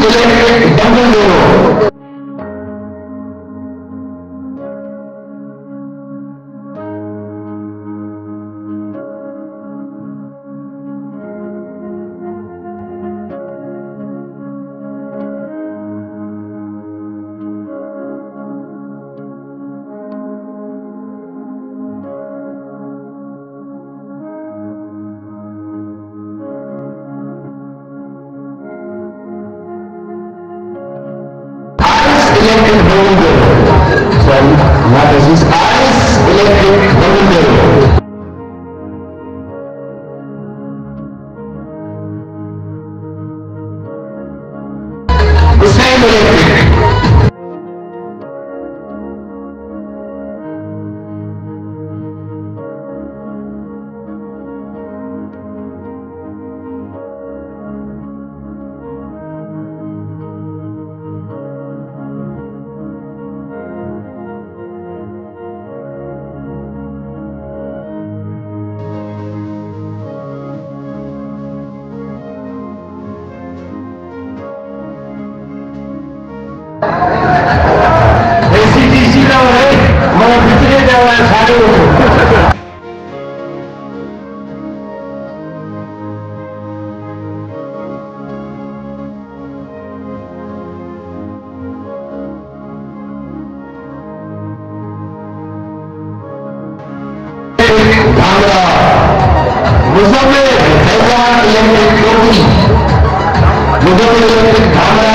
Electric dumbbell दो। Electric Bundle. Sorry, what is this? Ice Electric Bundle. The same electric. ACDC का है, मैं पिछले जगह सारे हो। धामरा, मुजफ्फर इलेक्ट्रिक धामरा